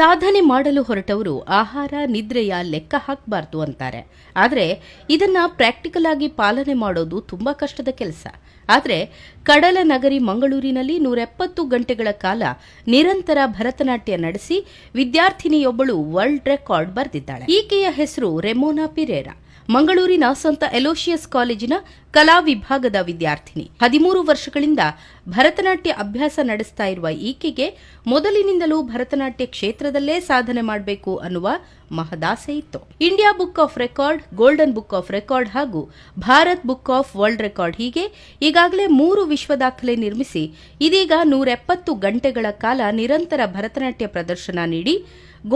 ಸಾಧನೆ ಮಾಡಲು ಹೊರಟವರು ಆಹಾರ ನಿದ್ರೆಯ ಲೆಕ್ಕ ಹಾಕಬಾರ್ದು ಅಂತಾರೆ. ಆದರೆ ಇದನ್ನ ಪ್ರಾಕ್ಟಿಕಲ್ ಆಗಿ ಪಾಲನೆ ಮಾಡೋದು ತುಂಬಾ ಕಷ್ಟದ ಕೆಲಸ. ಆದರೆ ಕಡಲ ನಗರಿ ಮಂಗಳೂರಿನಲ್ಲಿ 170 ಗಂಟೆಗಳ ಕಾಲ ನಿರಂತರ ಭರತನಾಟ್ಯ ನಡೆಸಿ ವಿದ್ಯಾರ್ಥಿನಿಯೊಬ್ಬಳು ವರ್ಲ್ಡ್ ರೆಕಾರ್ಡ್ ಬರೆದಿದ್ದಾಳೆ. ಈಕೆಯ ಹೆಸರು ರೆಮೋನಾ ಪಿರೇರಾ. ಮಂಗಳೂರಿನ ಸಂತ ಎಲೋಶಿಯಸ್ ಕಾಲೇಜಿನ ಕಲಾ ವಿಭಾಗದ ವಿದ್ಯಾರ್ಥಿನಿ. 13 ವರ್ಷಗಳಿಂದ ಭರತನಾಟ್ಯ ಅಭ್ಯಾಸ ನಡೆಸ್ತಾ ಇರುವ ಈಕೆಗೆ ಮೊದಲಿನಿಂದಲೂ ಭರತನಾಟ್ಯ ಕ್ಷೇತ್ರದಲ್ಲೇ ಸಾಧನೆ ಮಾಡಬೇಕು ಅನ್ನುವ ಮಹದಾಸೆ ಇತ್ತು. India book of record, golden book of record ಹಾಗೂ Bharat book of world record ಹೀಗೆ ಈಗಾಗಲೇ 3 ವಿಶ್ವ ದಾಖಲೆ ನಿರ್ಮಿಸಿ ಇದೀಗ 170 ಗಂಟೆಗಳ ಕಾಲ ನಿರಂತರ ಭರತನಾಟ್ಯ ಪ್ರದರ್ಶನ ನೀಡಿ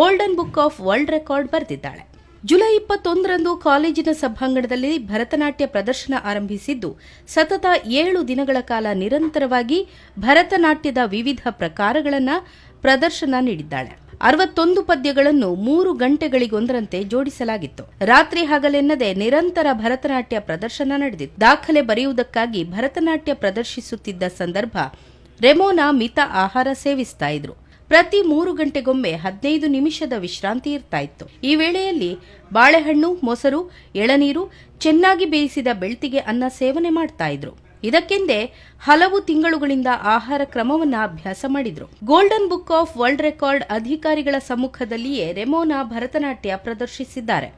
golden book of world record ಬರೆದಿದ್ದಾಳೆ. ಜುಲೈ 21ರಂದು ಕಾಲೇಜಿನ ಸಭಾಂಗಣದಲ್ಲಿ ಭರತನಾಟ್ಯ ಪ್ರದರ್ಶನ ಆರಂಭಿಸಿದ್ದು ಸತತ 7 ದಿನಗಳ ಕಾಲ ನಿರಂತರವಾಗಿ ಭರತನಾಟ್ಯದ ವಿವಿಧ ಪ್ರಕಾರಗಳನ್ನು ಪ್ರದರ್ಶನ ನೀಡಿದ್ದಾಳೆ. 61 ಪದ್ಯಗಳನ್ನು 3 ಗಂಟೆಗಳಿಗೊಂದರಂತೆ ಜೋಡಿಸಲಾಗಿತ್ತು. ರಾತ್ರಿ ಹಗಲೆನ್ನದೆ ನಿರಂತರ ಭರತನಾಟ್ಯ ಪ್ರದರ್ಶನ ನಡೆದಿತ್ತು. ದಾಖಲೆ ಬರೆಯುವುದಕ್ಕಾಗಿ ಭರತನಾಟ್ಯ ಪ್ರದರ್ಶಿಸುತ್ತಿದ್ದ ಸಂದರ್ಭ ರೆಮೋನಾ ಮಿತ ಆಹಾರ ಸೇವಿಸ್ತಾ ಇದ್ರು. ಪ್ರತಿ 3 ಗಂಟೆಗೊಮ್ಮೆ 15 ನಿಮಿಷದ ವಿಶ್ರಾಂತಿ ಇರ್ತಾ ಇತ್ತು. ಈ ವೇಳೆಯಲ್ಲಿ ಬಾಳೆಹಣ್ಣು, ಮೊಸರು, ಎಳನೀರು, ಚೆನ್ನಾಗಿ ಬೇಯಿಸಿದ ಬೆಳ್ತಿಗೆ ಅನ್ನ ಸೇವನೆ ಮಾಡ್ತಾ ಇದ್ರು. ಇದಕ್ಕೆಂದೇ ಹಲವು ತಿಂಗಳುಗಳಿಂದ ಆಹಾರ ಕ್ರಮವನ್ನ ಅಭ್ಯಾಸ ಮಾಡಿದ್ರು. Golden book of world record ಅಧಿಕಾರಿಗಳ ಸಮ್ಮುಖದಲ್ಲಿಯೇ ರೆಮೋನಾ ಭರತನಾಟ್ಯ ಪ್ರದರ್ಶಿಸಿದ್ದಾರೆ.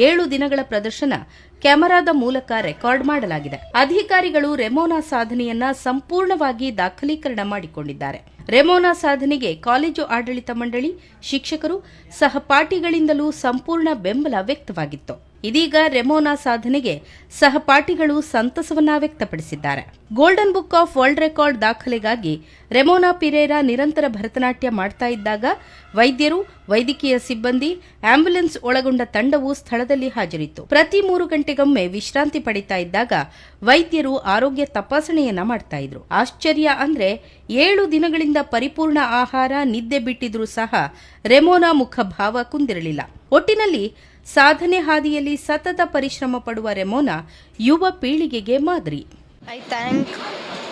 7 ದಿನಗಳ ಪ್ರದರ್ಶನ ಕ್ಯಾಮೆರಾದ ಮೂಲಕ ರೆಕಾರ್ಡ್ ಮಾಡಲಾಗಿದೆ. ಅಧಿಕಾರಿಗಳು ರೆಮೋನಾ ಸಾಧನೆಯನ್ನ ಸಂಪೂರ್ಣವಾಗಿ ದಾಖಲೀಕರಣ ಮಾಡಿಕೊಂಡಿದ್ದಾರೆ. ರೆಮೋನಾ ಸಾಧನೆಗೆ ಕಾಲೇಜು ಆಡಳಿತ ಮಂಡಳಿ, ಶಿಕ್ಷಕರು, ಸಹಪಾಠಿಗಳಿಂದಲೂ ಸಂಪೂರ್ಣ ಬೆಂಬಲ ವ್ಯಕ್ತವಾಗಿತ್ತು. ಇದೀಗ ರೆಮೋನಾ ಸಾಧನೆಗೆ ಸಹಪಾಠಿಗಳು ಸಂತಸವನ್ನ ವ್ಯಕ್ತಪಡಿಸಿದ್ದಾರೆ. Golden book of world record ದಾಖಲೆಗಾಗಿ ರೆಮೋನಾ ಪಿರೇರಾ ನಿರಂತರ ಭರತನಾಟ್ಯ ಮಾಡ್ತಾ ಇದ್ದಾಗ ವೈದ್ಯರು, ವೈದ್ಯಕೀಯ ಸಿಬ್ಬಂದಿ, ಆಂಬ್ಯುಲೆನ್ಸ್ ಒಳಗೊಂಡ ತಂಡವು ಸ್ಥಳದಲ್ಲಿ ಹಾಜರಿತ್ತು. ಪ್ರತಿ 3 ಗಂಟೆಗೊಮ್ಮೆ ವಿಶ್ರಾಂತಿ ಪಡಿತಾ ಇದ್ದಾಗ ವೈದ್ಯರು ಆರೋಗ್ಯ ತಪಾಸಣೆಯನ್ನ ಮಾಡ್ತಾ ಇದ್ರು. ಆಶ್ಚರ್ಯ ಅಂದ್ರೆ 7 ದಿನಗಳಿಂದ ಪರಿಪೂರ್ಣ ಆಹಾರ, ನಿದ್ದೆ ಬಿಟ್ಟಿದ್ರೂ ಸಹ ರೆಮೋನಾ ಮುಖಭಾವ ಕುಂದಿರಲಿಲ್ಲ. ಒಟ್ಟಿನಲ್ಲಿ ಸಾಧನೆ ಹಾದಿಯಲ್ಲಿ ಸತತ ಪರಿಶ್ರಮ ಪಡುವ ರೆಮೋನಾ ಯುವ ಪೀಳಿಗೆಗೆ ಮಾದರಿ. I thank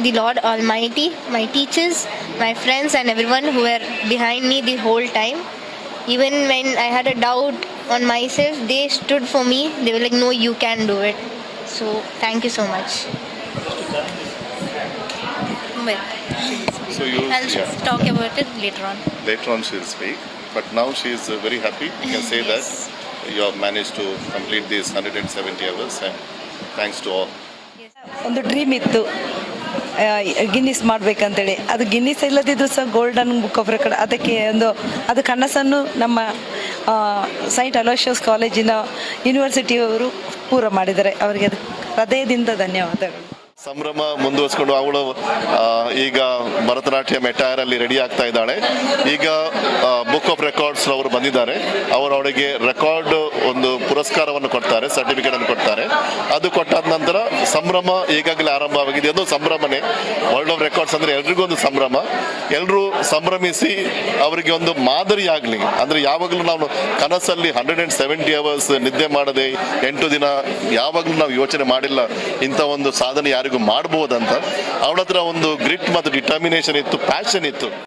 the Lord Almighty, my teachers, my friends and everyone who were behind me the whole time. Even when I had a doubt on myself, they stood for me. They were like, no, you can do it. So thank you so much. So I'll talk about it later on. Later on she'll speak. But now she is very happy. You can say Yes. that you have managed to complete these 170 hours and thanks to all. ಒಂದು dream ಇತ್ತು Guinness ಮಾಡಬೇಕಂತೇಳಿ. ಅದು Guinness ಇಲ್ಲದಿದ್ರು ಸಹ golden book of record ಅದು ಕನಸನ್ನು ನಮ್ಮ Saint Aloysius ಕಾಲೇಜಿನ ಯೂನಿವರ್ಸಿಟಿಯವರು ಪೂರ ಮಾಡಿದ್ದಾರೆ. ಅವರಿಗೆ ಅದು ಹೃದಯದಿಂದ ಧನ್ಯವಾದಗಳು. ಸಂಭ್ರಮ ಮುಂದುವರಿಸಿಕೊಂಡು ಅವಳು ಈಗ ಭರತನಾಟ್ಯ ಮೆಟಾಯರಲ್ಲಿ ರೆಡಿ ಆಗ್ತಾ ಇದ್ದಾಳೆ. ಈಗ ಬುಕ್ ಆಫ್ ರೆಕಾರ್ಡ್ಸ್ ಅವರು ಬಂದಿದ್ದಾರೆ. ಅವಳಿಗೆ ರೆಕಾರ್ಡ್ ಒಂದು ಪುರಸ್ಕಾರವನ್ನು ಕೊಡ್ತಾರೆ, ಸರ್ಟಿಫಿಕೇಟ್ ಅನ್ನು ಕೊಡ್ತಾರೆ. ಅದು ಕೊಟ್ಟಾದ ನಂತರ ಸಂಭ್ರಮ ಈಗಾಗಲೇ ಆರಂಭವಾಗಿದೆ. ಅದು ಸಂಭ್ರಮನೇ. ವರ್ಲ್ಡ್ ಆಫ್ ರೆಕಾರ್ಡ್ಸ್ ಅಂದ್ರೆ ಎಲ್ರಿಗೂ ಒಂದು ಸಂಭ್ರಮ. ಎಲ್ಲರೂ ಸಂಭ್ರಮಿಸಿ ಅವರಿಗೆ ಒಂದು ಮಾದರಿ ಆಗಲಿ. ಅಂದ್ರೆ ಯಾವಾಗಲೂ ನಾವು ಕನಸಲ್ಲಿ 170 ಅವರ್ಸ್ ನಿದ್ದೆ ಮಾಡದೆ 8 ದಿನ ಯಾವಾಗಲೂ ನಾವು ಯೋಚನೆ ಮಾಡಿಲ್ಲ ಇಂಥ ಒಂದು ಸಾಧನೆ ಯಾರಿಗೂ ಮಾಡಬಹುದಂತ. ಅವಳ ಹತ್ರ ಒಂದು ಗ್ರಿಟ್ ಮತ್ತು ಡಿಟರ್ಮಿನೇಷನ್ ಇತ್ತು, ಪ್ಯಾಷನ್ ಇತ್ತು.